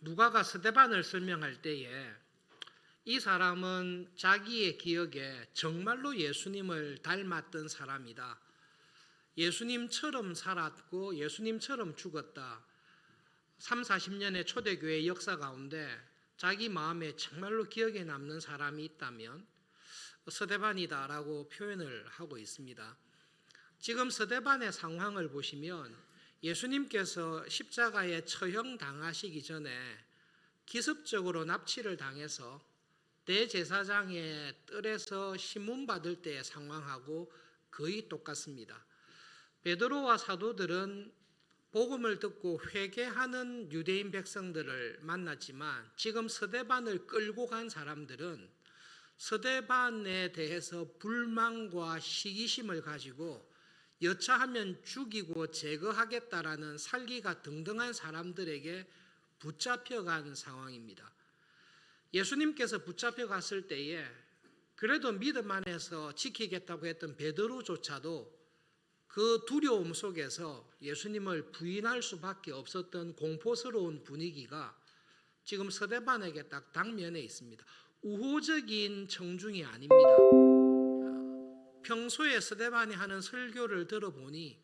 누가가 스데반을 설명할 때에 이 사람은 자기의 기억에 정말로 예수님을 닮았던 사람이다. 예수님처럼 살았고 예수님처럼 죽었다. 3, 40년의 초대교회 역사 가운데 자기 마음에 정말로 기억에 남는 사람이 있다면 스데반이다라고 표현을 하고 있습니다. 지금 스데반의 상황을 보시면 예수님께서 십자가에 처형당하시기 전에 기습적으로 납치를 당해서 대제사장의 뜰에서 신문받을 때의 상황하고 거의 똑같습니다. 베드로와 사도들은 복음을 듣고 회개하는 유대인 백성들을 만났지만 지금 스데반을 끌고 간 사람들은 스데반에 대해서 불만과 시기심을 가지고 여차하면 죽이고 제거하겠다라는 살기가 등등한 사람들에게 붙잡혀간 상황입니다. 예수님께서 붙잡혀갔을 때에 그래도 믿음 안에서 지키겠다고 했던 베드로조차도 그 두려움 속에서 예수님을 부인할 수밖에 없었던 공포스러운 분위기가 지금 스데반에게 딱 당면에 있습니다. 우호적인 청중이 아닙니다. 평소에 스데반이 하는 설교를 들어보니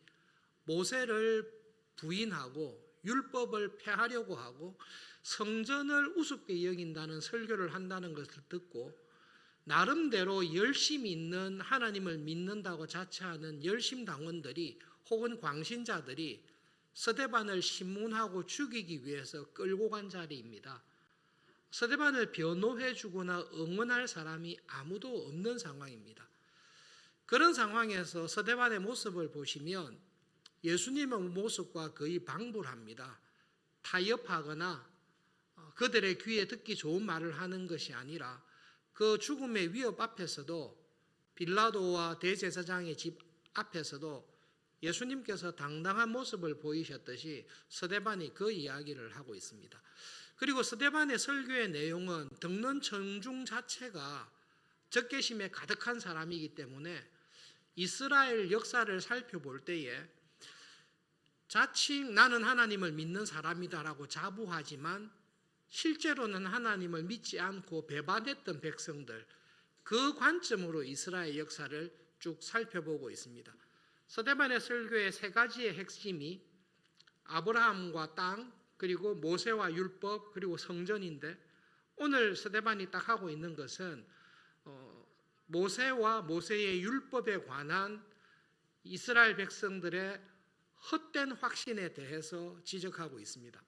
모세를 부인하고 율법을 폐하려고 하고 성전을 우습게 여긴다는 설교를 한다는 것을 듣고 나름대로 열심히 있는 하나님을 믿는다고 자처하는 열심당원들이 혹은 광신자들이 스데반을 신문하고 죽이기 위해서 끌고 간 자리입니다. 스데반을 변호해 주거나 응원할 사람이 아무도 없는 상황입니다. 그런 상황에서 스데반의 모습을 보시면 예수님의 모습과 거의 방불합니다. 타협하거나 그들의 귀에 듣기 좋은 말을 하는 것이 아니라 그 죽음의 위협 앞에서도 빌라도와 대제사장의 집 앞에서도 예수님께서 당당한 모습을 보이셨듯이 스데반이 그 이야기를 하고 있습니다. 그리고 스데반의 설교의 내용은 듣는 청중 자체가 적개심에 가득한 사람이기 때문에 이스라엘 역사를 살펴볼 때에 자칭 나는 하나님을 믿는 사람이다라고 자부하지만 실제로는 하나님을 믿지 않고 배반했던 백성들, 그 관점으로 이스라엘 역사를 쭉 살펴보고 있습니다. 스데반의 설교의 세 가지의 핵심이 아브라함과 땅, 그리고 모세와 율법, 그리고 성전인데 오늘 스데반이 딱 하고 있는 것은 모세와 모세의 율법에 관한 이스라엘 백성들의 헛된 확신에 대해서 지적하고 있습니다.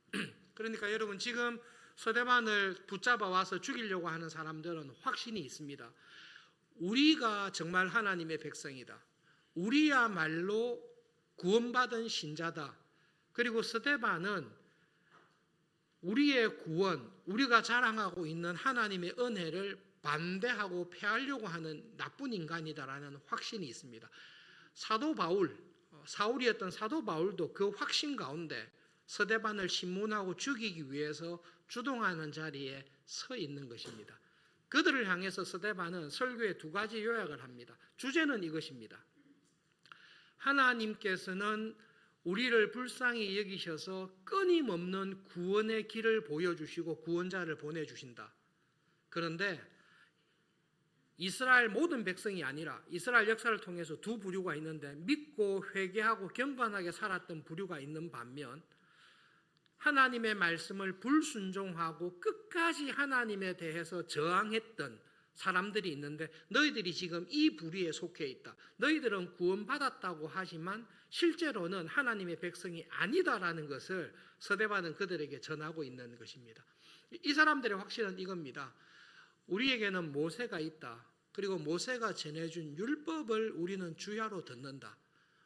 그러니까 여러분 지금 스데반을 붙잡아 와서 죽이려고 하는 사람들은 확신이 있습니다. 우리가 정말 하나님의 백성이다. 우리야말로 구원받은 신자다. 그리고 스데반은 우리의 구원, 우리가 자랑하고 있는 하나님의 은혜를 반대하고 폐하려고 하는 나쁜 인간이다라는 확신이 있습니다. 사도 바울, 사울이었던 사도 바울도 그 확신 가운데 스데반을 신문하고 죽이기 위해서 주동하는 자리에 서 있는 것입니다. 그들을 향해서 스데반은 설교의 두 가지 요약을 합니다. 주제는 이것입니다. 하나님께서는 우리를 불쌍히 여기셔서 끊임없는 구원의 길을 보여주시고 구원자를 보내주신다. 그런데 이스라엘 모든 백성이 아니라 이스라엘 역사를 통해서 두 부류가 있는데 믿고 회개하고 경건하게 살았던 부류가 있는 반면 하나님의 말씀을 불순종하고 끝까지 하나님에 대해서 저항했던 사람들이 있는데 너희들이 지금 이 부류에 속해 있다. 너희들은 구원받았다고 하지만 실제로는 하나님의 백성이 아니다라는 것을 스데반은 그들에게 전하고 있는 것입니다. 이 사람들의 확신은 이겁니다. 우리에게는 모세가 있다. 그리고 모세가 전해준 율법을 우리는 주야로 듣는다.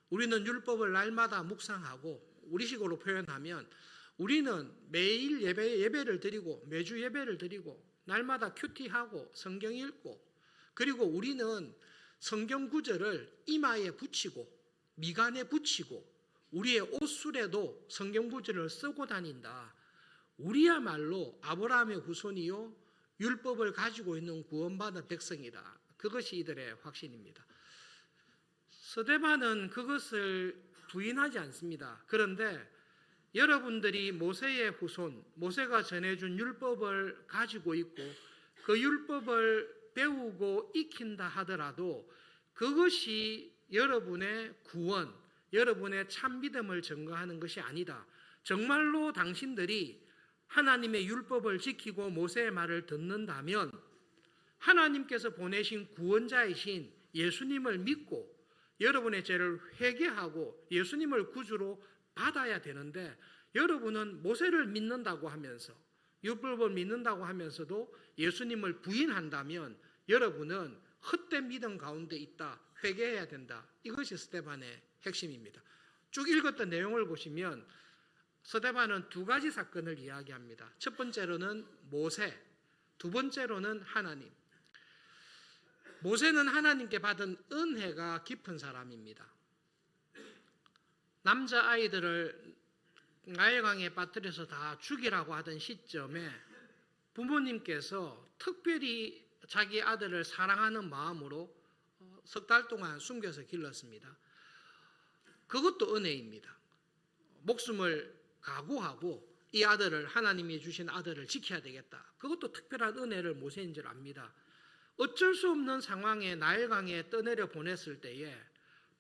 우리는 율법을 날마다 묵상하고 우리식으로 표현하면 우리는 매일 예배를 드리고 매주 예배를 드리고 날마다 큐티하고 성경 읽고 그리고 우리는 성경 구절을 이마에 붙이고 미간에 붙이고 우리의 옷술에도 성경 구절을 쓰고 다닌다. 우리야말로 아브라함의 후손이요 율법을 가지고 있는 구원받은 백성이다. 그것이 이들의 확신입니다. 스데반은 그것을 부인하지 않습니다. 그런데 여러분들이 모세의 후손, 모세가 전해준 율법을 가지고 있고 그 율법을 배우고 익힌다 하더라도 그것이 여러분의 구원, 여러분의 참 믿음을 증거하는 것이 아니다. 정말로 당신들이 하나님의 율법을 지키고 모세의 말을 듣는다면 하나님께서 보내신 구원자이신 예수님을 믿고 여러분의 죄를 회개하고 예수님을 구주로 받아야 되는데, 여러분은 모세를 믿는다고 하면서 율법을 믿는다고 하면서도 예수님을 부인한다면 여러분은 헛된 믿음 가운데 있다. 회개해야 된다. 이것이 스데반의 핵심입니다. 쭉 읽었던 내용을 보시면 스데반은 두 가지 사건을 이야기합니다. 첫 번째로는 모세, 두 번째로는 하나님. 모세는 하나님께 받은 은혜가 깊은 사람입니다. 남자아이들을 나일강에 빠뜨려서 다 죽이라고 하던 시점에 부모님께서 특별히 자기 아들을 사랑하는 마음으로 석 달 동안 숨겨서 길렀습니다. 그것도 은혜입니다. 목숨을 각오하고 이 아들을, 하나님이 주신 아들을 지켜야 되겠다. 그것도 특별한 은혜를 모세인 줄 압니다. 어쩔 수 없는 상황에 나일강에 떠내려 보냈을 때에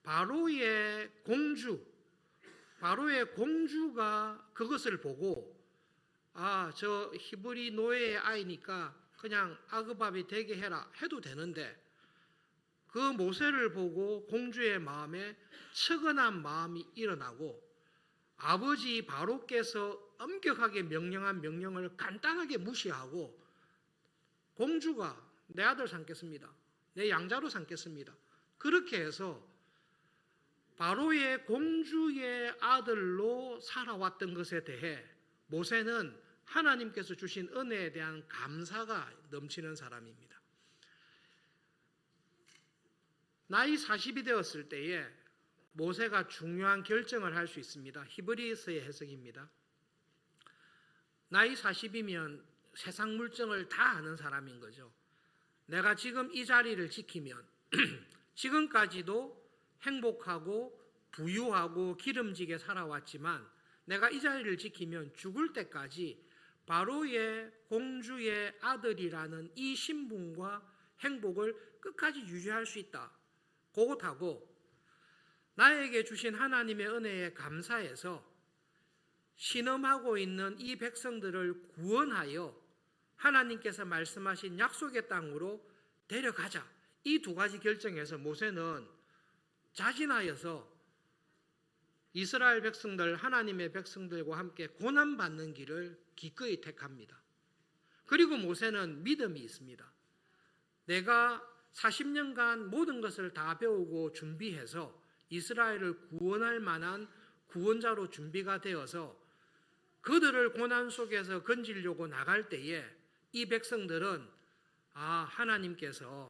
바로의 공주가 그것을 보고 저 히브리 노예의 아이니까 그냥 아그밥이 되게 해라 해도 되는데, 그 모세를 보고 공주의 마음에 측은한 마음이 일어나고 아버지 바로께서 엄격하게 명령한 명령을 간단하게 무시하고 공주가 내 아들 삼겠습니다. 내 양자로 삼겠습니다. 그렇게 해서 바로의 공주의 아들로 살아왔던 것에 대해 모세는 하나님께서 주신 은혜에 대한 감사가 넘치는 사람입니다. 나이 40이 되었을 때에 모세가 중요한 결정을 할 수 있습니다. 히브리서의 해석입니다. 나이 40이면 세상 물정을 다 아는 사람인 거죠. 내가 지금 이 자리를 지키면 지금까지도 행복하고 부유하고 기름지게 살아왔지만 내가 이 자리를 지키면 죽을 때까지 바로의 공주의 아들이라는 이 신분과 행복을 끝까지 유지할 수 있다. 그것하고 나에게 주신 하나님의 은혜에 감사해서 신음하고 있는 이 백성들을 구원하여 하나님께서 말씀하신 약속의 땅으로 데려가자. 이 두 가지 결정에서 모세는 자진하여서 이스라엘 백성들, 하나님의 백성들과 함께 고난받는 길을 기꺼이 택합니다. 그리고 모세는 믿음이 있습니다. 내가 40년간 모든 것을 다 배우고 준비해서 이스라엘을 구원할 만한 구원자로 준비가 되어서 그들을 고난 속에서 건지려고 나갈 때에 이 백성들은 하나님께서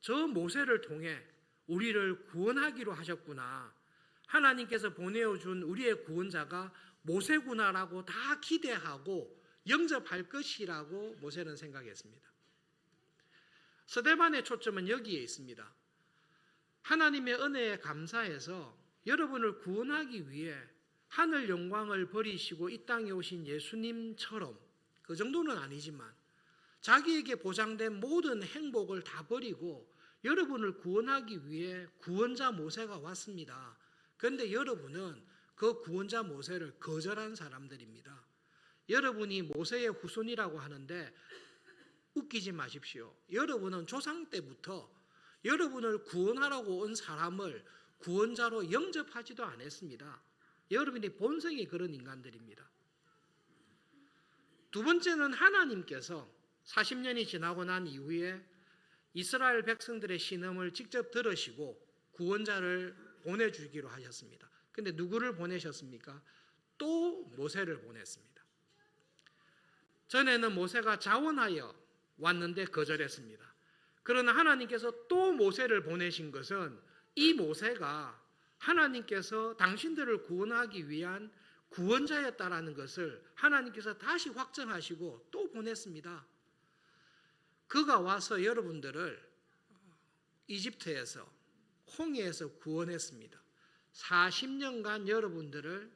저 모세를 통해 우리를 구원하기로 하셨구나. 하나님께서 보내어준 우리의 구원자가 모세구나라고 다 기대하고 영접할 것이라고 모세는 생각했습니다. 스데반의 초점은 여기에 있습니다. 하나님의 은혜에 감사해서 여러분을 구원하기 위해 하늘 영광을 버리시고 이 땅에 오신 예수님처럼, 그 정도는 아니지만 자기에게 보장된 모든 행복을 다 버리고 여러분을 구원하기 위해 구원자 모세가 왔습니다. 그런데 여러분은 그 구원자 모세를 거절한 사람들입니다. 여러분이 모세의 후손이라고 하는데 웃기지 마십시오. 여러분은 조상 때부터 여러분을 구원하라고 온 사람을 구원자로 영접하지도 않았습니다. 여러분이 본성이 그런 인간들입니다. 두 번째는 하나님께서 40년이 지나고 난 이후에 이스라엘 백성들의 신음을 직접 들으시고 구원자를 보내주기로 하셨습니다. 그런데 누구를 보내셨습니까? 또 모세를 보냈습니다. 전에는 모세가 자원하여 왔는데 거절했습니다. 그러나 하나님께서 또 모세를 보내신 것은 이 모세가 하나님께서 당신들을 구원하기 위한 구원자였다라는 것을 하나님께서 다시 확정하시고 또 보냈습니다. 그가 와서 여러분들을 이집트에서 홍해에서 구원했습니다. 40년간 여러분들을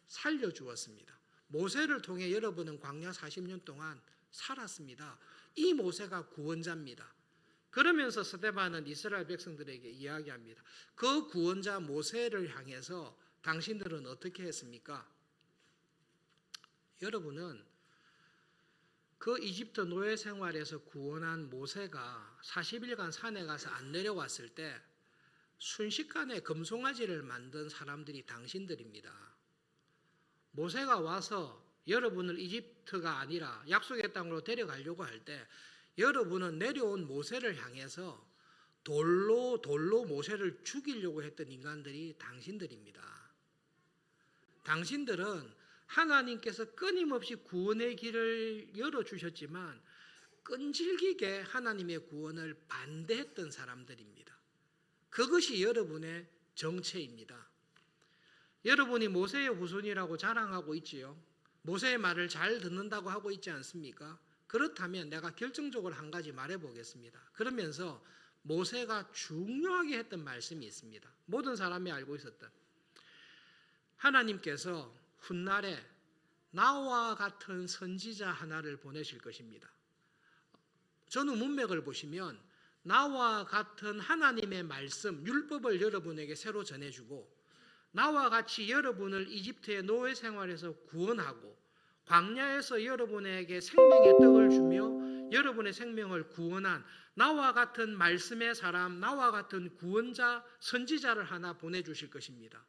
살려주었습니다. 모세를 통해 여러분은 광야 40년 동안 살았습니다. 이 모세가 구원자입니다. 그러면서 스데반은 이스라엘 백성들에게 이야기합니다. 그 구원자 모세를 향해서 당신들은 어떻게 했습니까? 여러분은 그 이집트 노예 생활에서 구원한 모세가 40일간 산에 가서 안 내려왔을 때 순식간에 금송아지를 만든 사람들이 당신들입니다. 모세가 와서 여러분을 이집트가 아니라 약속의 땅으로 데려가려고 할 때 여러분은 내려온 모세를 향해서 돌로 모세를 죽이려고 했던 인간들이 당신들입니다. 당신들은 하나님께서 끊임없이 구원의 길을 열어주셨지만 끈질기게 하나님의 구원을 반대했던 사람들입니다. 그것이 여러분의 정체입니다. 여러분이 모세의 후손이라고 자랑하고 있지요. 모세의 말을 잘 듣는다고 하고 있지 않습니까? 그렇다면 내가 결정적으로 한 가지 말해보겠습니다. 그러면서 모세가 중요하게 했던 말씀이 있습니다. 모든 사람이 알고 있었던, 하나님께서 훗날에 나와 같은 선지자 하나를 보내실 것입니다. 전후 문맥을 보시면 나와 같은 하나님의 말씀, 율법을 여러분에게 새로 전해주고 나와 같이 여러분을 이집트의 노예 생활에서 구원하고 광야에서 여러분에게 생명의 떡을 주며 여러분의 생명을 구원한 나와 같은 말씀의 사람, 나와 같은 구원자, 선지자를 하나 보내주실 것입니다.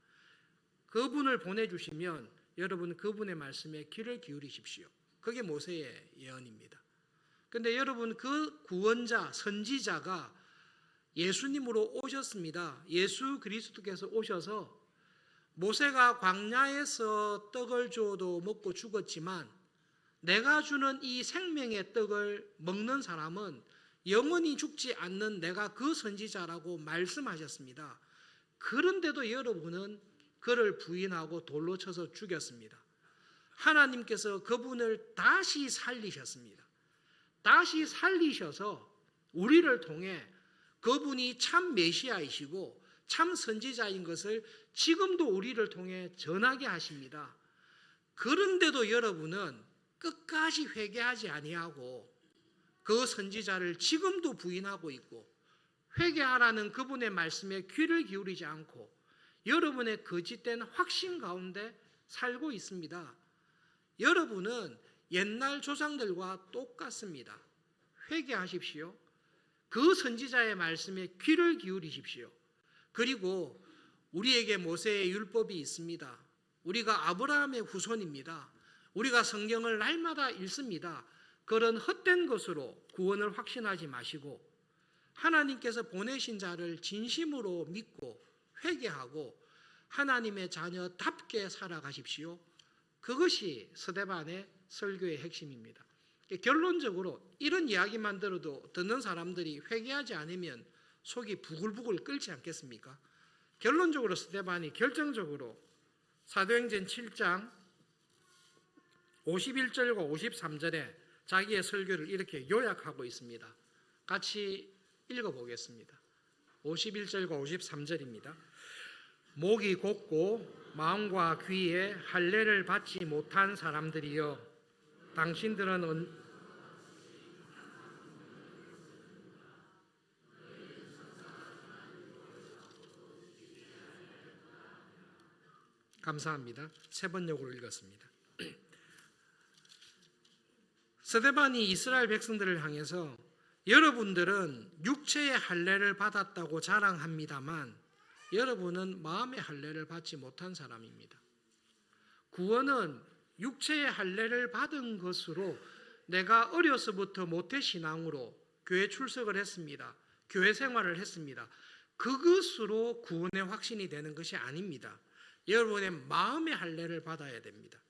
그분을 보내주시면 여러분 그분의 말씀에 귀를 기울이십시오. 그게 모세의 예언입니다. 그런데 여러분 그 구원자, 선지자가 예수님으로 오셨습니다. 예수 그리스도께서 오셔서 모세가 광야에서 떡을 줘도 먹고 죽었지만 내가 주는 이 생명의 떡을 먹는 사람은 영원히 죽지 않는 내가 그 선지자라고 말씀하셨습니다. 그런데도 여러분은 그를 부인하고 돌로 쳐서 죽였습니다. 하나님께서 그분을 다시 살리셨습니다. 다시 살리셔서 우리를 통해 그분이 참 메시아이시고 참 선지자인 것을 지금도 우리를 통해 전하게 하십니다. 그런데도 여러분은 끝까지 회개하지 아니하고 그 선지자를 지금도 부인하고 있고 회개하라는 그분의 말씀에 귀를 기울이지 않고 여러분의 거짓된 확신 가운데 살고 있습니다. 여러분은 옛날 조상들과 똑같습니다. 회개하십시오. 그 선지자의 말씀에 귀를 기울이십시오. 그리고 우리에게 모세의 율법이 있습니다. 우리가 아브라함의 후손입니다. 우리가 성경을 날마다 읽습니다. 그런 헛된 것으로 구원을 확신하지 마시고 하나님께서 보내신 자를 진심으로 믿고 회개하고 하나님의 자녀답게 살아가십시오. 그것이 스데반의 설교의 핵심입니다. 결론적으로 이런 이야기만 들어도 듣는 사람들이 회개하지 않으면 속이 부글부글 끓지 않겠습니까? 결론적으로 스데반이 결정적으로 사도행전 7장 51절과 53절에 자기의 설교를 이렇게 요약하고 있습니다. 같이 읽어보겠습니다. 51절과 53절입니다. 목이 곧고 마음과 귀에 할례를 받지 못한 사람들이여, 당신들은 감사합니다. 세 번역으로 읽었습니다. 스데반이 이스라엘 백성들을 향해서 여러분들은 육체의 할례를 받았다고 자랑합니다만 여러분은 마음의 할례를 받지 못한 사람입니다. 구원은 육체의 할례를 받은 것으로 내가 어려서부터 모태신앙으로 교회 출석을 했습니다. 교회 생활을 했습니다. 그것으로 구원의 확신이 되는 것이 아닙니다. 여러분의 마음의 할례를 받아야 됩니다.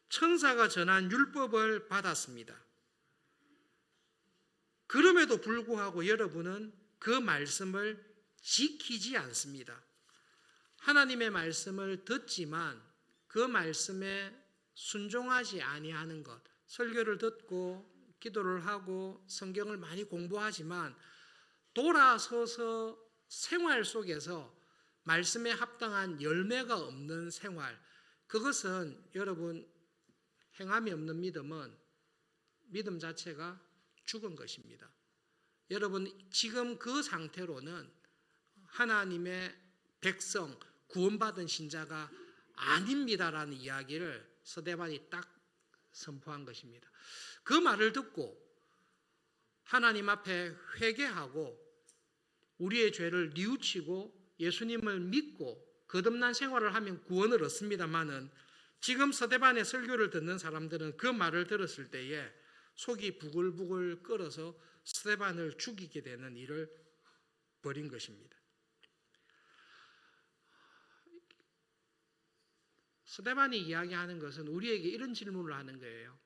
천사가 전한 율법을 받았습니다. 그럼에도 불구하고 여러분은 그 말씀을 지키지 않습니다. 하나님의 말씀을 듣지만 그 말씀에 순종하지 아니하는 것, 설교를 듣고 기도를 하고 성경을 많이 공부하지만 돌아서서 생활 속에서 말씀에 합당한 열매가 없는 생활, 그것은 여러분 행함이 없는 믿음은 믿음 자체가 죽은 것입니다. 여러분 지금 그 상태로는 하나님의 백성, 구원받은 신자가 아닙니다라는 이야기를 스데반이 딱 선포한 것입니다. 그 말을 듣고 하나님 앞에 회개하고 우리의 죄를 뉘우치고 예수님을 믿고 거듭난 생활을 하면 구원을 얻습니다마는 지금 스데반의 설교를 듣는 사람들은 그 말을 들었을 때에 속이 부글부글 끓어서 스데반을 죽이게 되는 일을 벌인 것입니다. 스데반이 이야기하는 것은 우리에게 이런 질문을 하는 거예요.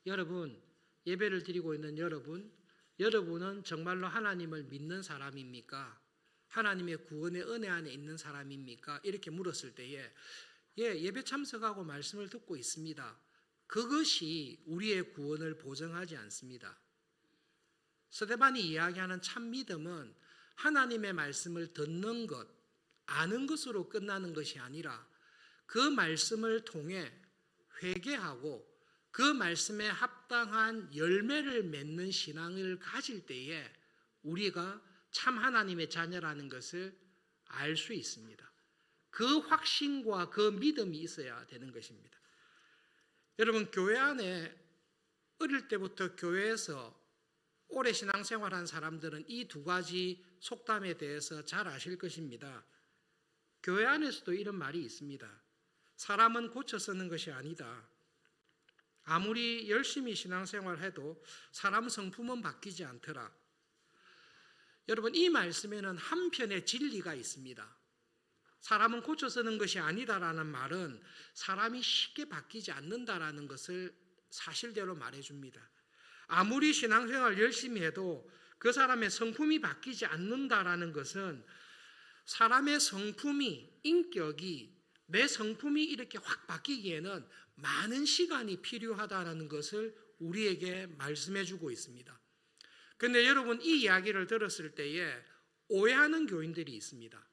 여러분, 예배를 드리고 있는 여러분은 정말로 하나님을 믿는 사람입니까? 하나님의 구원의 은혜 안에 있는 사람입니까? 이렇게 물었을 때에 예배 참석하고 말씀을 듣고 있습니다. 그것이 우리의 구원을 보증하지 않습니다. 스데반이 이야기하는 참 믿음은 하나님의 말씀을 듣는 것, 아는 것으로 끝나는 것이 아니라 그 말씀을 통해 회개하고 그 말씀에 합당한 열매를 맺는 신앙을 가질 때에 우리가 참 하나님의 자녀라는 것을 알 수 있습니다. 그 확신과 그 믿음이 있어야 되는 것입니다. 여러분, 교회 안에 어릴 때부터 교회에서 오래 신앙생활한 사람들은 이 두 가지 속담에 대해서 잘 아실 것입니다. 교회 안에서도 이런 말이 있습니다. 사람은 고쳐 쓰는 것이 아니다. 아무리 열심히 신앙생활해도 사람 성품은 바뀌지 않더라. 여러분, 이 말씀에는 한편의 진리가 있습니다. 사람은 고쳐 쓰는 것이 아니다라는 말은 사람이 쉽게 바뀌지 않는다라는 것을 사실대로 말해줍니다. 아무리 신앙생활 열심히 해도 그 사람의 성품이 바뀌지 않는다라는 것은 사람의 성품이, 인격이, 내 성품이 이렇게 확 바뀌기에는 많은 시간이 필요하다는 것을 우리에게 말씀해 주고 있습니다. 그런데 여러분, 이 이야기를 들었을 때에 오해하는 교인들이 있습니다.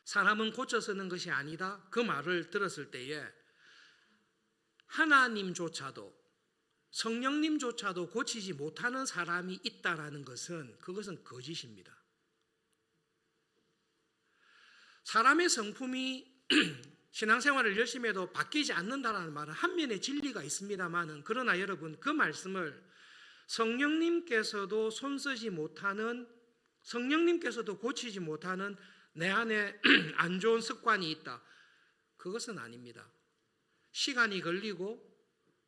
사람은 고쳐 쓰는 것이 아니다. 그 말을 들었을 때에 하나님조차도, 성령님조차도 고치지 못하는 사람이 있다라는 것은 그것은 거짓입니다. 사람의 성품이 신앙생활을 열심히 해도 바뀌지 않는다는 말은 한면의 진리가 있습니다만은, 그러나 여러분, 그 말씀을 성령님께서도 손쓰지 못하는, 성령님께서도 고치지 못하는 내 안에 안 좋은 습관이 있다, 그것은 아닙니다. 시간이 걸리고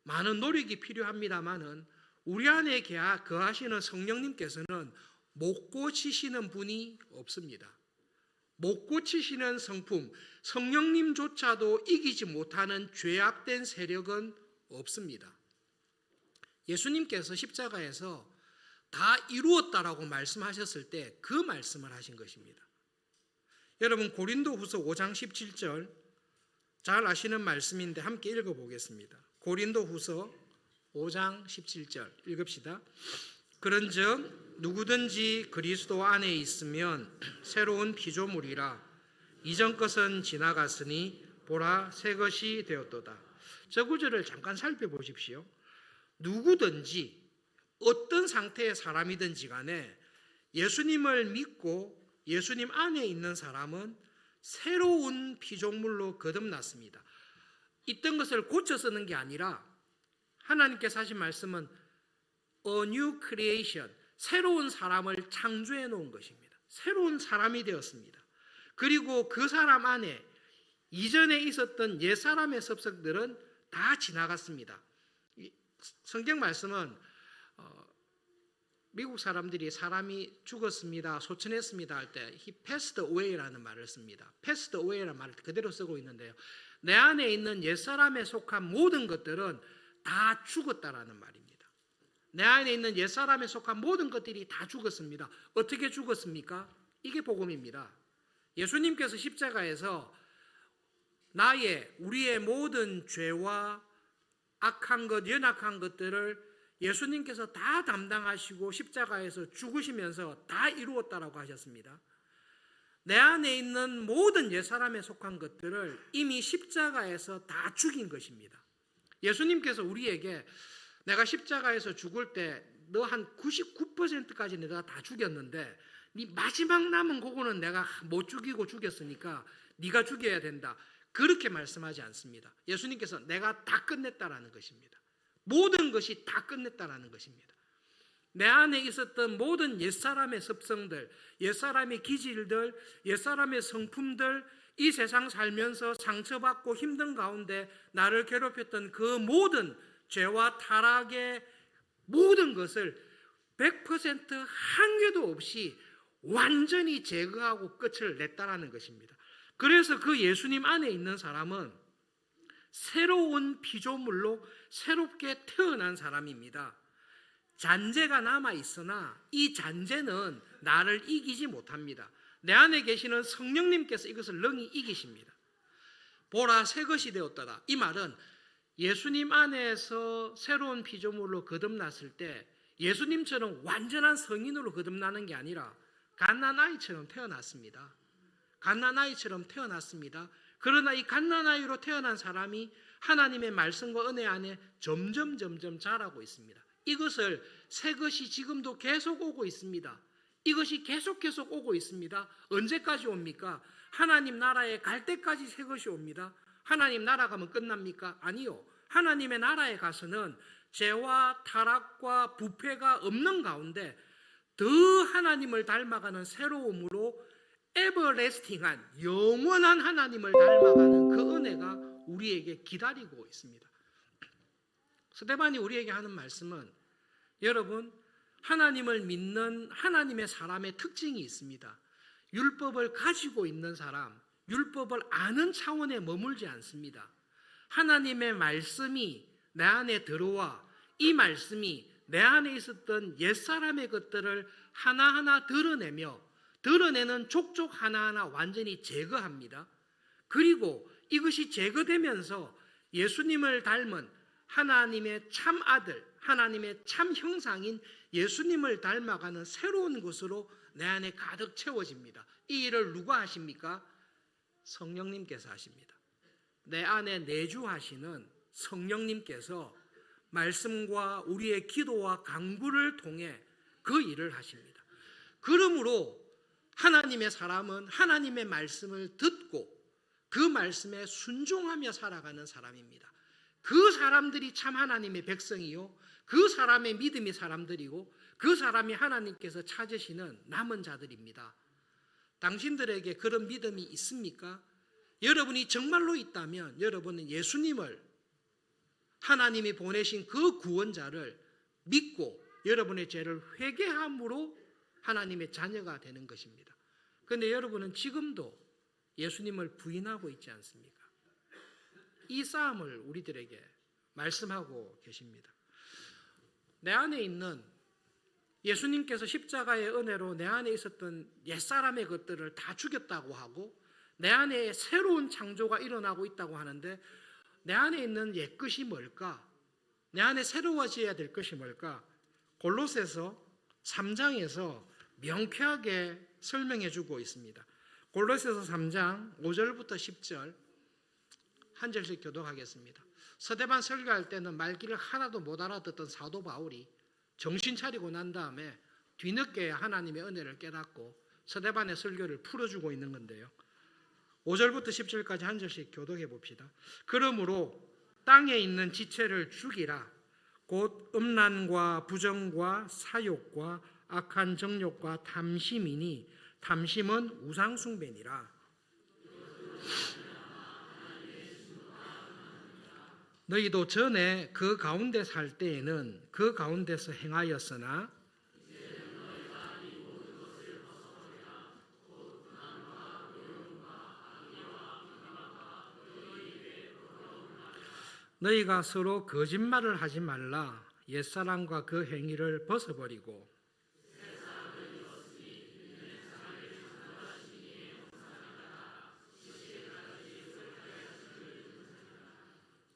많은 노력이 필요합니다만은 우리 안에 거하시는 성령님께서는 못 고치시는 분이 없습니다. 못 고치시는 성품, 성령님조차도 이기지 못하는 죄악된 세력은 없습니다. 예수님께서 십자가에서 다 이루었다라고 말씀하셨을 때 그 말씀을 하신 것입니다. 여러분, 고린도후서 5장 17절 잘 아시는 말씀인데 함께 읽어보겠습니다. 고린도후서 5장 17절 읽읍시다. 그런즉 누구든지 그리스도 안에 있으면 새로운 피조물이라, 이전 것은 지나갔으니 보라 새 것이 되었도다. 저 구절을 잠깐 살펴보십시오. 누구든지 어떤 상태의 사람이든지 간에 예수님을 믿고 예수님 안에 있는 사람은 새로운 피조물로 거듭났습니다. 있던 것을 고쳐 쓰는 게 아니라 하나님께서 하신 말씀은 A new creation, 새로운 사람을 창조해 놓은 것입니다. 새로운 사람이 되었습니다. 그리고 그 사람 안에 이전에 있었던 옛사람의 습성들은 다 지나갔습니다. 성경 말씀은 미국 사람들이 사람이 죽었습니다, 소천했습니다 할 때 he passed away라는 말을 씁니다. passed away라는 말을 그대로 쓰고 있는데요, 내 안에 있는 옛사람에 속한 모든 것들은 다 죽었다라는 말입니다. 내 안에 있는 옛사람에 속한 모든 것들이 다 죽었습니다. 어떻게 죽었습니까? 이게 복음입니다. 예수님께서 십자가에서 우리의 모든 죄와 악한 것, 연약한 것들을 예수님께서 다 담당하시고 십자가에서 죽으시면서 다 이루었다라고 하셨습니다. 내 안에 있는 모든 옛사람에 속한 것들을 이미 십자가에서 다 죽인 것입니다. 예수님께서 우리에게 내가 십자가에서 죽을 때 너 한 99%까지 내가 다 죽였는데 네 마지막 남은 그거는 내가 못 죽이고 죽였으니까 네가 죽여야 된다. 그렇게 말씀하지 않습니다. 예수님께서 내가 다 끝냈다라는 것입니다. 모든 것이 다 끝냈다라는 것입니다. 내 안에 있었던 모든 옛사람의 습성들, 옛사람의 기질들, 옛사람의 성품들, 이 세상 살면서 상처받고 힘든 가운데 나를 괴롭혔던 그 모든 죄와 타락의 모든 것을 100% 한 개도 없이 완전히 제거하고 끝을 냈다라는 것입니다. 그래서 그 예수님 안에 있는 사람은 새로운 피조물로 새롭게 태어난 사람입니다. 잔재가 남아 있으나 이 잔재는 나를 이기지 못합니다. 내 안에 계시는 성령님께서 이것을 능히 이기십니다. 보라, 새 것이 되었더라. 이 말은 예수님 안에서 새로운 피조물로 거듭났을 때 예수님처럼 완전한 성인으로 거듭나는 게 아니라 갓난아이처럼 태어났습니다. 갓난아이처럼 태어났습니다. 그러나 이 갓난아이로 태어난 사람이 하나님의 말씀과 은혜 안에 점점 자라고 있습니다. 이것을 새 것이 지금도 계속 오고 있습니다. 이것이 계속 오고 있습니다. 언제까지 옵니까? 하나님 나라에 갈 때까지 새 것이 옵니다. 하나님 나라 가면 끝납니까? 아니요. 하나님의 나라에 가서는 죄와 타락과 부패가 없는 가운데 더 하나님을 닮아가는 새로움으로 에버래스팅한 영원한 하나님을 닮아가는 그 은혜가 우리에게 기다리고 있습니다. 스데반이 우리에게 하는 말씀은 여러분, 하나님을 믿는 하나님의 사람의 특징이 있습니다. 율법을 가지고 있는 사람, 율법을 아는 차원에 머물지 않습니다. 하나님의 말씀이 내 안에 들어와 이 말씀이 내 안에 있었던 옛사람의 것들을 하나하나 드러내는 족족 하나하나 완전히 제거합니다. 그리고 이것이 제거되면서 예수님을 닮은 하나님의 참 아들, 하나님의 참 형상인 예수님을 닮아가는 새로운 것으로 내 안에 가득 채워집니다. 이 일을 누가 하십니까? 성령님께서 하십니다. 내 안에 내주하시는 성령님께서 말씀과 우리의 기도와 간구를 통해 그 일을 하십니다. 그러므로 하나님의 사람은 하나님의 말씀을 듣고 그 말씀에 순종하며 살아가는 사람입니다. 그 사람들이 참 하나님의 백성이요, 그 사람의 믿음이 사람들이고 그 사람이 하나님께서 찾으시는 남은 자들입니다. 당신들에게 그런 믿음이 있습니까? 여러분이 정말로 있다면 여러분은 예수님을, 하나님이 보내신 그 구원자를 믿고 여러분의 죄를 회개함으로 하나님의 자녀가 되는 것입니다. 그런데 여러분은 지금도 예수님을 부인하고 있지 않습니까? 이 싸움을 우리들에게 말씀하고 계십니다. 내 안에 있는 예수님께서 십자가의 은혜로 내 안에 있었던 옛사람의 것들을 다 죽였다고 하고 내 안에 새로운 창조가 일어나고 있다고 하는데 내 안에 있는 옛것이 뭘까? 내 안에 새로워져야 될 것이 뭘까? 골로새서 3장에서 명쾌하게 설명해 주고 있습니다. 골로새서 3장 5절부터 10절 한 절씩 교독하겠습니다. 서대반 설교할 때는 말귀를 하나도 못 알아듣던 사도 바울이 정신 차리고 난 다음에 뒤늦게 하나님의 은혜를 깨닫고 서대반의 설교를 풀어주고 있는 건데요. 5절부터 10절까지 한 절씩 교독해 봅시다. 그러므로 땅에 있는 지체를 죽이라. 곧 음란과 부정과 사욕과 악한 정욕과 탐심이니 탐심은 우상숭배니라. 너희도 전에 그 가운데 살 때에는 그 가운데서 행하였으나 너희가 서로 거짓말을 하지 말라. 옛사람과 그 행위를 벗어버리고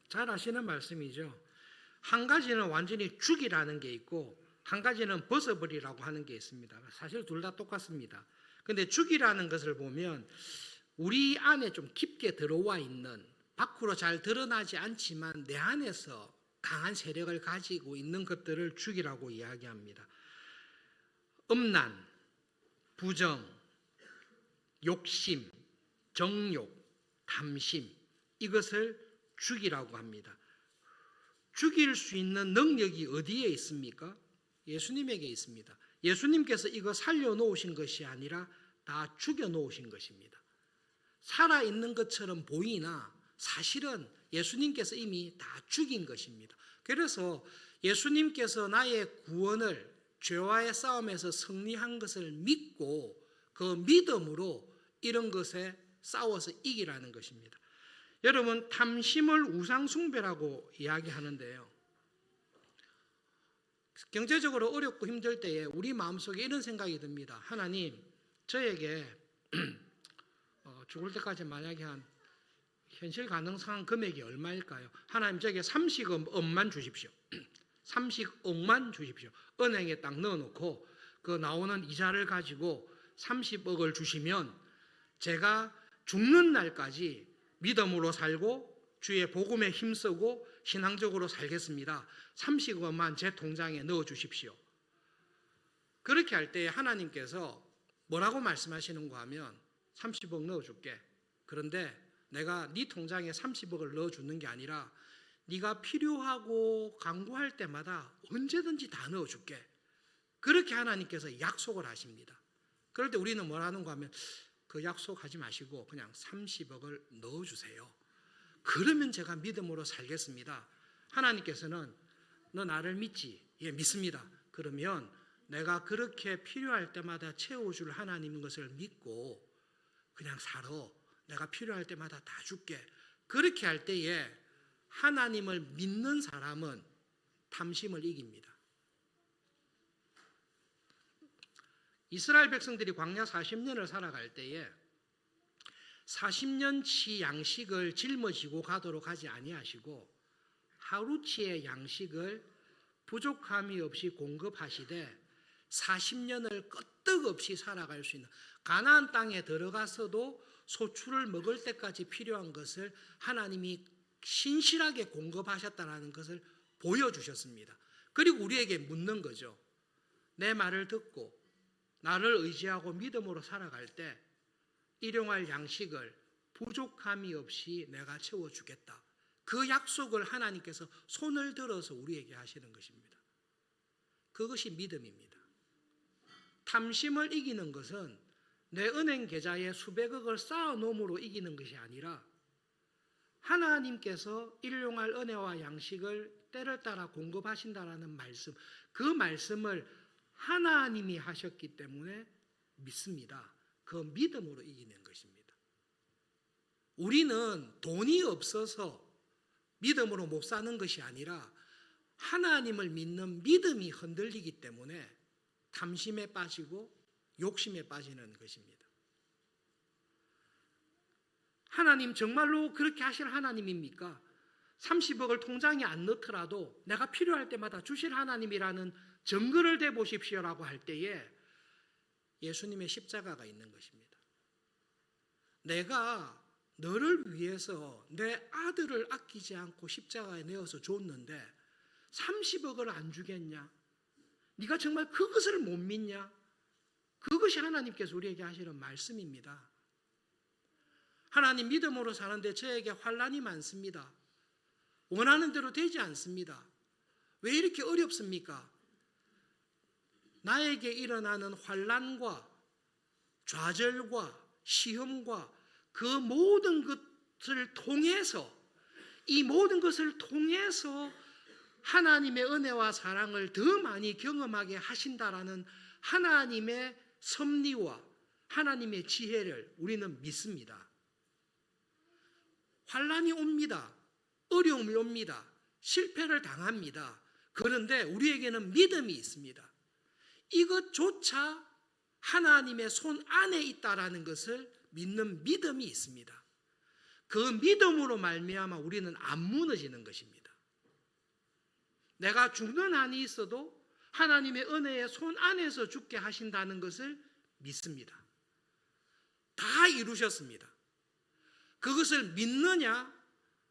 잘 아시는 말씀이죠. 한 가지는 완전히 죽이라는 게 있고 한 가지는 벗어버리라고 하는 게 있습니다. 사실 둘 다 똑같습니다. 근데 죽이라는 것을 보면 우리 안에 좀 깊게 들어와 있는, 밖으로 잘 드러나지 않지만 내 안에서 강한 세력을 가지고 있는 것들을 죽이라고 이야기합니다. 음란, 부정, 욕심, 정욕, 탐심, 이것을 죽이라고 합니다. 죽일 수 있는 능력이 어디에 있습니까? 예수님에게 있습니다. 예수님께서 이거 살려놓으신 것이 아니라 다 죽여놓으신 것입니다. 살아있는 것처럼 보이나 사실은 예수님께서 이미 다 죽인 것입니다. 그래서 예수님께서 나의 구원을, 죄와의 싸움에서 승리한 것을 믿고 그 믿음으로 이런 것에 싸워서 이기라는 것입니다. 여러분, 탐심을 우상숭배라고 이야기하는데요, 경제적으로 어렵고 힘들 때에 우리 마음속에 이런 생각이 듭니다. 하나님, 저에게 죽을 때까지 만약에 한 현실 가능한 금액이 얼마일까요? 하나님, 저에게 30억만 주십시오. 30억만 주십시오. 은행에 딱 넣어놓고 그 나오는 이자를 가지고 30억을 주시면 제가 죽는 날까지 믿음으로 살고 주의 복음에 힘쓰고 신앙적으로 살겠습니다. 30억만 제 통장에 넣어주십시오. 그렇게 할 때 하나님께서 뭐라고 말씀하시는가 하면 30억 넣어줄게. 그런데 내가 네 통장에 30억을 넣어주는 게 아니라 네가 필요하고 간구할 때마다 언제든지 다 넣어줄게. 그렇게 하나님께서 약속을 하십니다. 그럴 때 우리는 뭐라는가 하면 그 약속하지 마시고 그냥 30억을 넣어주세요. 그러면 제가 믿음으로 살겠습니다. 하나님께서는 너 나를 믿지? 예, 믿습니다. 그러면 내가 그렇게 필요할 때마다 채워줄 하나님인 것을 믿고 그냥 살아. 내가 필요할 때마다 다 줄게. 그렇게 할 때에 하나님을 믿는 사람은 탐심을 이깁니다. 이스라엘 백성들이 광야 40년을 살아갈 때에 40년치 양식을 짊어지고 가도록 하지 아니하시고 하루치의 양식을 부족함이 없이 공급하시되 40년을 끄떡없이 살아갈 수 있는, 가나안 땅에 들어가서도 소출을 먹을 때까지 필요한 것을 하나님이 신실하게 공급하셨다는 것을 보여주셨습니다. 그리고 우리에게 묻는 거죠. 내 말을 듣고 나를 의지하고 믿음으로 살아갈 때 일용할 양식을 부족함이 없이 내가 채워주겠다. 그 약속을 하나님께서 손을 들어서 우리에게 하시는 것입니다. 그것이 믿음입니다. 탐심을 이기는 것은 내 은행 계좌에 수백억을 쌓아놓음으로 이기는 것이 아니라 하나님께서 일용할 은혜와 양식을 때를 따라 공급하신다라는 말씀, 그 말씀을 하나님이 하셨기 때문에 믿습니다. 그 믿음으로 이기는 것입니다. 우리는 돈이 없어서 믿음으로 못 사는 것이 아니라 하나님을 믿는 믿음이 흔들리기 때문에 탐심에 빠지고 욕심에 빠지는 것입니다. 하나님 정말로 그렇게 하실 하나님입니까? 30억을 통장에 안 넣더라도 내가 필요할 때마다 주실 하나님이라는 증거를 대보십시오라고 할 때에 예수님의 십자가가 있는 것입니다. 내가 너를 위해서 내 아들을 아끼지 않고 십자가에 내어서 줬는데 30억을 안 주겠냐? 네가 정말 그것을 못 믿냐? 그것이 하나님께서 우리에게 하시는 말씀입니다. 하나님, 믿음으로 사는데 저에게 환난이 많습니다. 원하는 대로 되지 않습니다. 왜 이렇게 어렵습니까? 나에게 일어나는 환난과 좌절과 시험과 그 모든 것을 통해서, 이 모든 것을 통해서 하나님의 은혜와 사랑을 더 많이 경험하게 하신다라는 하나님의 섭리와 하나님의 지혜를 우리는 믿습니다. 환난이 옵니다. 어려움이 옵니다. 실패를 당합니다. 그런데 우리에게는 믿음이 있습니다. 이것조차 하나님의 손 안에 있다라는 것을 믿는 믿음이 있습니다. 그 믿음으로 말미암아 우리는 안 무너지는 것입니다. 내가 죽는 한이 있어도 하나님의 은혜의 손 안에서 죽게 하신다는 것을 믿습니다. 다 이루셨습니다. 그것을 믿느냐,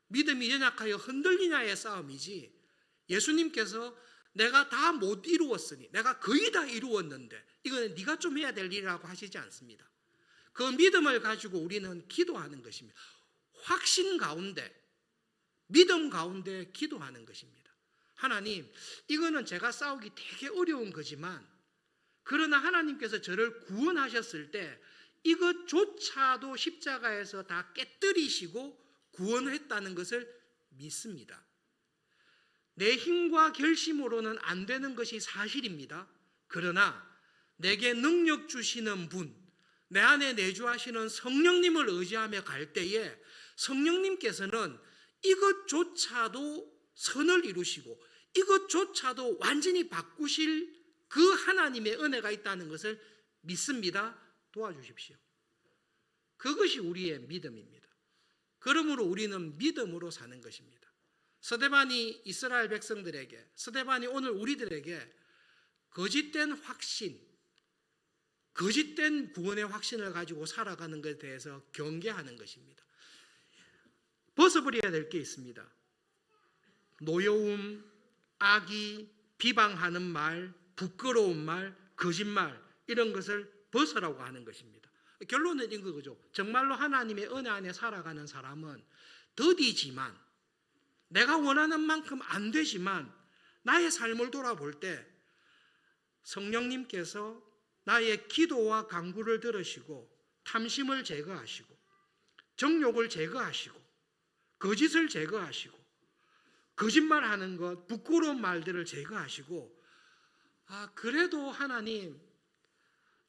믿음이 연약하여 흔들리냐의 싸움이지, 예수님께서 내가 다 못 이루었으니, 내가 거의 다 이루었는데 이거는 네가 좀 해야 될 일이라고 하시지 않습니다. 그 믿음을 가지고 우리는 기도하는 것입니다. 확신 가운데, 믿음 가운데 기도하는 것입니다. 하나님, 이거는 제가 싸우기 되게 어려운 거지만, 그러나 하나님께서 저를 구원하셨을 때 이것조차도 십자가에서 다 깨뜨리시고 구원했다는 것을 믿습니다. 내 힘과 결심으로는 안 되는 것이 사실입니다. 그러나 내게 능력 주시는 분, 내 안에 내주하시는 성령님을 의지하며 갈 때에 성령님께서는 이것조차도 선을 이루시고 이것조차도 완전히 바꾸실 그 하나님의 은혜가 있다는 것을 믿습니다. 도와주십시오. 그것이 우리의 믿음입니다. 그러므로 우리는 믿음으로 사는 것입니다. 스데반이 이스라엘 백성들에게, 스데반이 오늘 우리들에게 거짓된 확신, 거짓된 구원의 확신을 가지고 살아가는 것에 대해서 경계하는 것입니다. 벗어버려야 될 게 있습니다. 노여움, 악의, 비방하는 말, 부끄러운 말, 거짓말, 이런 것을 벗으라고 하는 것입니다. 결론은 이거죠. 정말로 하나님의 은혜 안에 살아가는 사람은 더디지만, 내가 원하는 만큼 안 되지만 나의 삶을 돌아볼 때 성령님께서 나의 기도와 간구를 들으시고 탐심을 제거하시고 정욕을 제거하시고 거짓을 제거하시고 거짓말하는 것, 부끄러운 말들을 제거하시고, 그래도 하나님,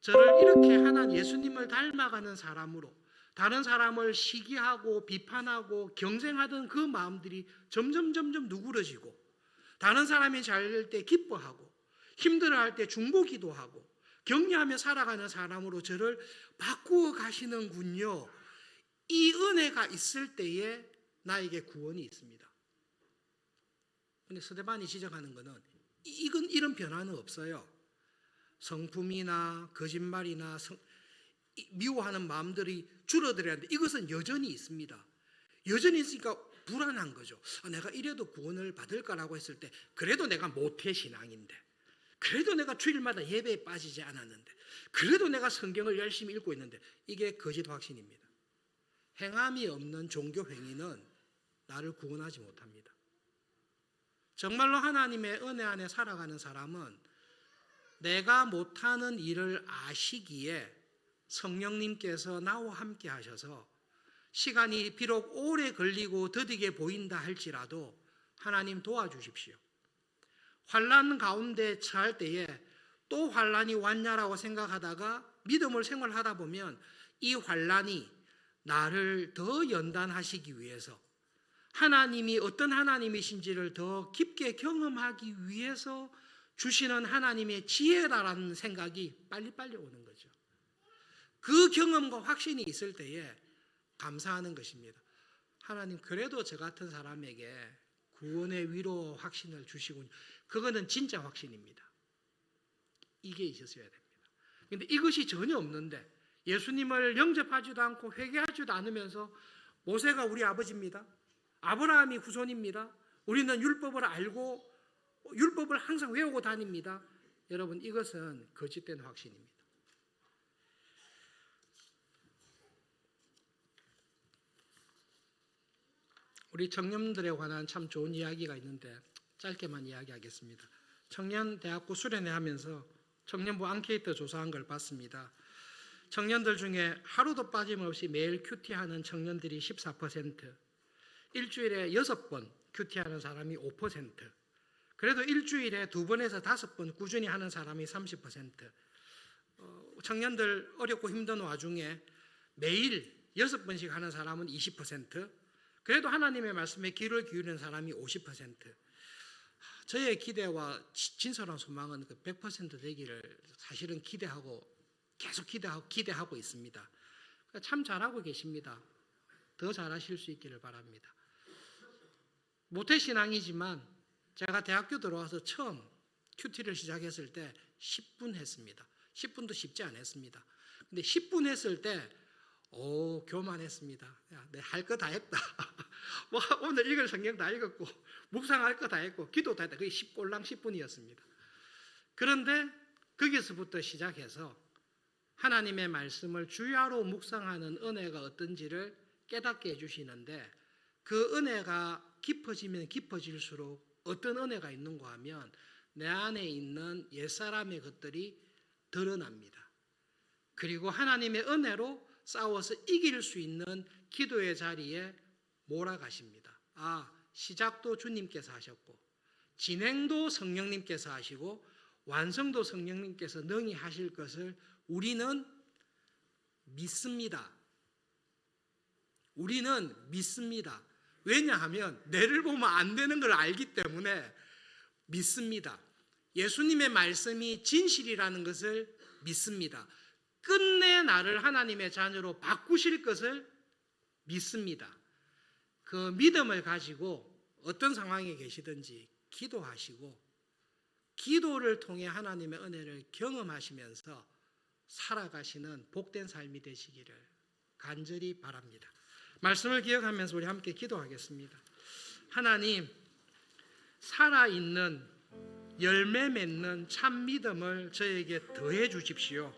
저를 이렇게 하나님 예수님을 닮아가는 사람으로, 다른 사람을 시기하고 비판하고 경쟁하던 그 마음들이 점점 누그러지고, 다른 사람이 잘 될 때 기뻐하고 힘들어할 때 중보기도하고 격려하며 살아가는 사람으로 저를 바꾸어 가시는군요. 이 은혜가 있을 때에 나에게 구원이 있습니다. 그런데 스데반이 지적하는 것은 이런 변화는 없어요. 성품이나 거짓말이나 미워하는 마음들이 줄어들어야 하는데 이것은 여전히 있습니다. 여전히 있으니까 불안한 거죠. 내가 이래도 구원을 받을까라고 했을 때, 그래도 내가 모태신앙인데, 그래도 내가 주일마다 예배에 빠지지 않았는데, 그래도 내가 성경을 열심히 읽고 있는데, 이게 거짓 확신입니다. 행함이 없는 종교 행위는 나를 구원하지 못합니다. 정말로 하나님의 은혜 안에 살아가는 사람은 내가 못하는 일을 아시기에 성령님께서 나와 함께 하셔서 시간이 비록 오래 걸리고 더디게 보인다 할지라도 하나님 도와주십시오. 환난 가운데 처할 때에 또 환난이 왔냐라고 생각하다가 믿음을 생활하다 보면 이 환난이 나를 더 연단하시기 위해서, 하나님이 어떤 하나님이신지를 더 깊게 경험하기 위해서 주시는 하나님의 지혜라는 생각이 빨리빨리 오는 거죠. 그 경험과 확신이 있을 때에 감사하는 것입니다. 하나님, 그래도 저 같은 사람에게 구원의 위로 확신을 주시군요. 그거는 진짜 확신입니다. 이게 있었어야 됩니다. 그런데 이것이 전혀 없는데, 예수님을 영접하지도 않고 회개하지도 않으면서, 모세가 우리 아버지입니다. 아브라함이 후손입니다. 우리는 율법을 알고 율법을 항상 외우고 다닙니다. 여러분, 이것은 거짓된 확신입니다. 우리 청년들에 관한 참 좋은 이야기가 있는데 짧게만 이야기하겠습니다. 청년대학부 수련회 하면서 청년부 앙케이트 조사한 걸 봤습니다. 청년들 중에 하루도 빠짐없이 매일 큐티하는 청년들이 14%, 일주일에 6번 큐티하는 사람이 5%, 그래도 일주일에 2번에서 5번 꾸준히 하는 사람이 30%, 청년들 어렵고 힘든 와중에 매일 6번씩 하는 사람은 20%, 그래도 하나님의 말씀에 귀를 기울이는 사람이 50%. 저의 기대와 진솔한 소망은 100% 되기를 사실은 계속 기대하고 있습니다. 참 잘하고 계십니다. 더 잘하실 수 있기를 바랍니다. 모태신앙이지만 제가 대학교 들어와서 처음 큐티를 시작했을 때 10분 했습니다. 10분도 쉽지 않았습니다. 근데 10분 했을 때 오, 교만했습니다. 내 할 거 다 했다. 뭐 오늘 읽을 성경 다 읽었고 묵상할 거 다 했고 기도 다 했다. 그게 10꼴랑 10분이었습니다. 그런데 거기서부터 시작해서 하나님의 말씀을 주야로 묵상하는 은혜가 어떤지를 깨닫게 해주시는데, 그 은혜가 깊어지면 깊어질수록 어떤 은혜가 있는가 하면 내 안에 있는 옛사람의 것들이 드러납니다. 그리고 하나님의 은혜로 싸워서 이길 수 있는 기도의 자리에 몰아가십니다. 시작도 주님께서 하셨고 진행도 성령님께서 하시고 완성도 성령님께서 능히 하실 것을 우리는 믿습니다. 우리는 믿습니다. 왜냐하면 내를 보면 안 되는 걸 알기 때문에 믿습니다. 예수님의 말씀이 진실이라는 것을 믿습니다. 끝내 나를 하나님의 자녀로 바꾸실 것을 믿습니다. 그 믿음을 가지고 어떤 상황에 계시든지 기도하시고 기도를 통해 하나님의 은혜를 경험하시면서 살아가시는 복된 삶이 되시기를 간절히 바랍니다. 말씀을 기억하면서 우리 함께 기도하겠습니다. 하나님, 살아있는 열매 맺는 참 믿음을 저에게 더해 주십시오.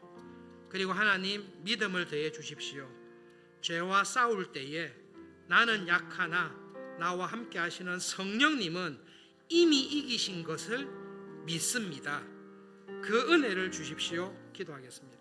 그리고 하나님, 믿음을 더해 주십시오. 죄와 싸울 때에 나는 약하나 나와 함께 하시는 성령님은 이미 이기신 것을 믿습니다. 그 은혜를 주십시오. 기도하겠습니다.